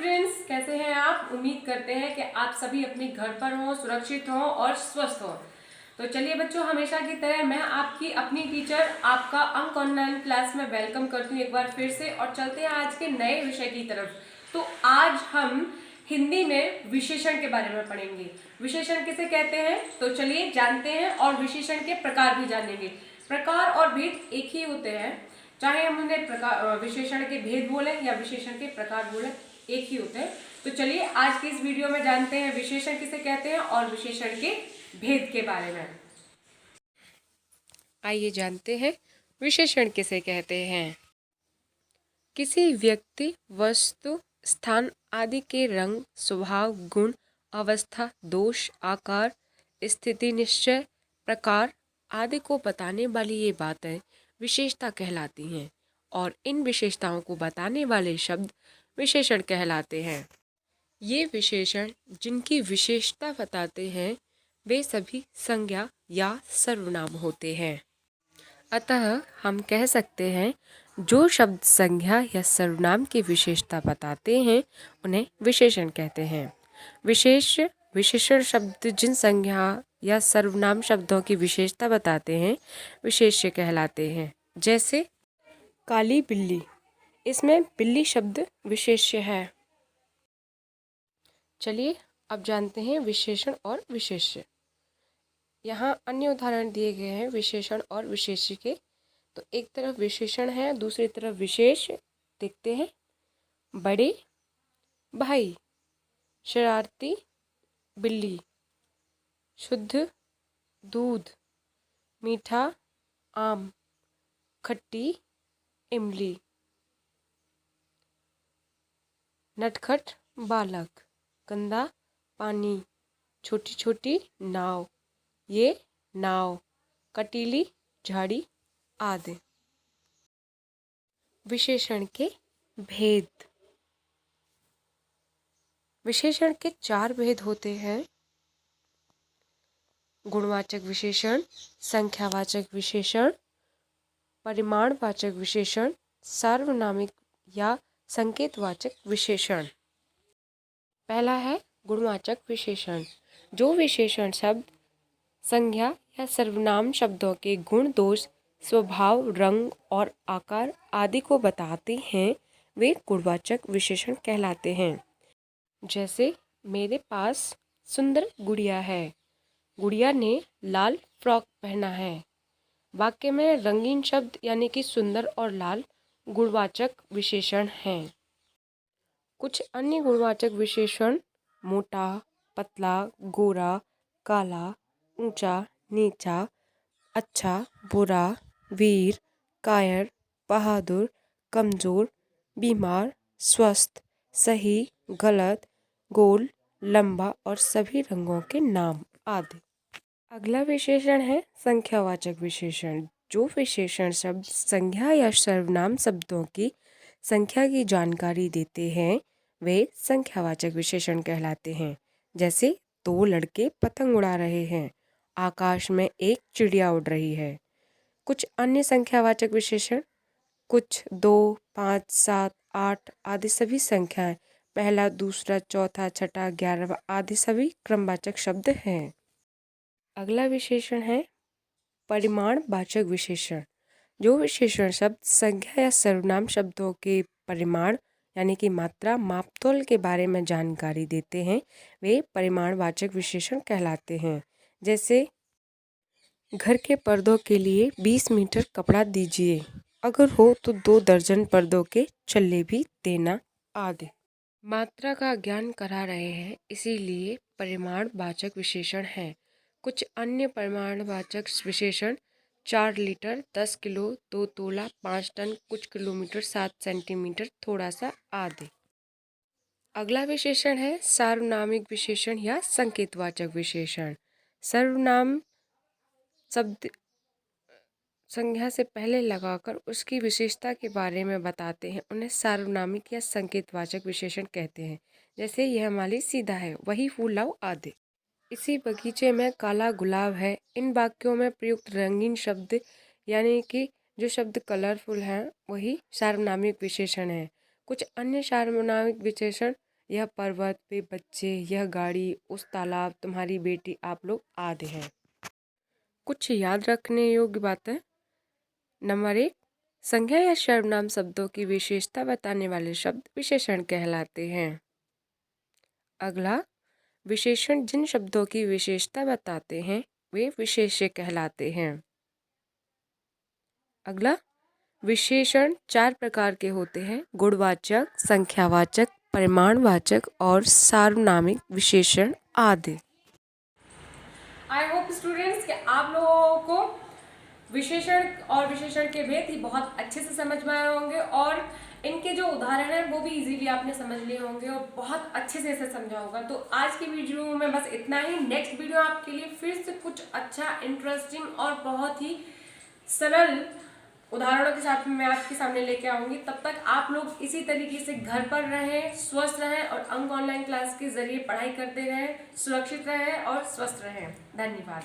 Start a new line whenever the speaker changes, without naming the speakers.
Students, कैसे हैं आप। उम्मीद करते हैं कि आप सभी अपने घर पर हों, सुरक्षित हों और स्वस्थ हों। तो चलिए बच्चों, हमेशा की तरह मैं आपकी अपनी टीचर आपका अंक ऑनलाइन क्लास में वेलकम करती हूँ एक बार फिर से, और चलते हैं आज के नए विषय की तरफ। तो आज हम हिंदी में विशेषण के बारे में पढ़ेंगे। विशेषण किसे कहते हैं, तो चलिए जानते हैं, और विशेषण के प्रकार भी जानेंगे। प्रकार और भेद एक ही होते हैं, चाहे हम उन्हें प्रकार विशेषण के भेद बोले या विशेषण के प्रकार बोले, एक ही होते हैं। तो चलिए आज की इस वीडियो में जानते हैं विशेषण किसे कहते हैं और विशेषण के भेद के बारे में। आइए जानते हैं विशेषण किसे कहते हैं। किसी व्यक्ति, वस्तु, स्थान आदि के रंग, स्वभाव, गुण, अवस्था, दोष, आकार, स्थिति, निश्चय, प्रकार आदि को बताने वाली ये बातें विशेषता कहलाती हैं, और इन विशेषताओं को बताने वाले शब्द विशेषण कहलाते हैं। ये विशेषण जिनकी विशेषता बताते हैं वे सभी संज्ञा या सर्वनाम होते हैं। अतः हम कह सकते हैं जो शब्द संज्ञा या सर्वनाम की विशेषता बताते हैं उन्हें विशेषण कहते हैं। विशेषण शब्द जिन संज्ञा या सर्वनाम शब्दों की विशेषता बताते हैं विशेष्य कहलाते हैं। जैसे काली बिल्ली, इसमें बिल्ली शब्द विशेष्य है। चलिए अब जानते हैं विशेषण और विशेष्य। यहाँ अन्य उदाहरण दिए गए हैं विशेषण और विशेष्य के। तो एक तरफ विशेषण है, दूसरी तरफ विशेष। देखते हैं। बड़े भाई, शरारती बिल्ली, शुद्ध दूध, मीठा आम, खट्टी इमली, नटखट बालक, गंदा पानी, छोटी छोटी नाव, ये नाव, कटीली झाड़ी आदि। विशेषण के भेद। विशेषण के 4 भेद होते हैं। गुणवाचक विशेषण, संख्यावाचक विशेषण, परिमाणवाचक विशेषण, सार्वनामिक या संकेतवाचक विशेषण। पहला है गुणवाचक विशेषण। जो विशेषण शब्द संज्ञा या सर्वनाम शब्दों के गुण, दोष, स्वभाव, रंग और आकार आदि को बताते हैं वे गुणवाचक विशेषण कहलाते हैं। जैसे मेरे पास सुंदर गुड़िया है, गुड़िया ने लाल फ्रॉक पहना है। वाक्य में रंगीन शब्द यानी कि सुंदर और लाल गुणवाचक विशेषण हैं। कुछ अन्य गुणवाचक विशेषण मोटा, पतला, गोरा, काला, ऊंचा, नीचा, अच्छा, बुरा, वीर, कायर, बहादुर, कमजोर, बीमार, स्वस्थ, सही, गलत, गोल, लंबा और सभी रंगों के नाम आदि। अगला विशेषण है संख्यावाचक विशेषण। जो विशेषण शब्द संज्ञा या सर्वनाम शब्दों की संख्या की जानकारी देते हैं वे संख्यावाचक विशेषण कहलाते हैं। जैसे 2 लड़के पतंग उड़ा रहे हैं, आकाश में एक चिड़िया उड़ रही है। कुछ अन्य संख्यावाचक विशेषण कुछ 2, 5, 7, 8 आदि सभी संख्याएं, पहला, दूसरा, चौथा, छठा, 11वां आदि सभी क्रमवाचक शब्द हैं। अगला विशेषण है परिमाणवाचक विशेषण। जो विशेषण शब्द संख्या या सर्वनाम शब्दों के परिमाण यानी कि मात्रा, मापतोल के बारे में जानकारी देते हैं वे परिमाणवाचक विशेषण कहलाते हैं। जैसे घर के पर्दों के लिए 20 मीटर कपड़ा दीजिए, अगर हो तो 2 दर्जन पर्दों के छल्ले भी देना आदि। मात्रा का ज्ञान करा रहे हैं इसीलिए परिमाणवाचक विशेषण है। कुछ अन्य परिमाणवाचक विशेषण 4 लीटर, 10 किलो, 2 तोला, 5 टन, कुछ किलोमीटर, 7 सेंटीमीटर, थोड़ा सा आदि। अगला विशेषण है सार्वनामिक विशेषण या संकेतवाचक विशेषण। सर्वनाम शब्द संज्ञा से पहले लगाकर उसकी विशेषता के बारे में बताते हैं, उन्हें सार्वनामिक या संकेतवाचक विशेषण कहते हैं। जैसे यह माली सीधा है, वही फूल लाओ आदि। इसी बगीचे में काला गुलाब है। इन वाक्यों में प्रयुक्त रंगीन शब्द यानी कि जो शब्द कलरफुल हैं वही सार्वनामिक विशेषण है। कुछ अन्य सार्वनामिक विशेषण यह पर्वत, वे बच्चे, यह गाड़ी, उस तालाब, तुम्हारी बेटी, आप लोग आदि हैं। कुछ याद रखने योग्य बातें। नंबर 1, संज्ञा या सर्वनाम शब्दों की विशेषता बताने वाले शब्द विशेषण कहलाते हैं। अगला, विशेषण जिन शब्दों की विशेषता बताते हैं वे विशेष्य कहलाते हैं। अगला, विशेषण 4 प्रकार के होते हैं: गुणवाचक, संख्यावाचक, परिमाणवाचक और सार्वनामिक विशेषण आदि। आई होप स्टूडेंट्स कि आप लोगों को विशेषण और विशेषण के भेद ही बहुत अच्छे से समझ में आए होंगे और इनके जो उदाहरण हैं वो भी इजीली आपने समझ लिए होंगे और बहुत अच्छे से इसे समझा होगा। तो आज की वीडियो में बस इतना ही। नेक्स्ट वीडियो आपके लिए फिर से कुछ अच्छा, इंटरेस्टिंग और बहुत ही सरल उदाहरणों के साथ मैं आपके सामने लेके आऊंगी। तब तक आप लोग इसी तरीके से घर पर रहें, स्वस्थ रहें और अंक ऑनलाइन क्लास के जरिए पढ़ाई करते रहें, सुरक्षित रहें और स्वस्थ रहें। धन्यवाद।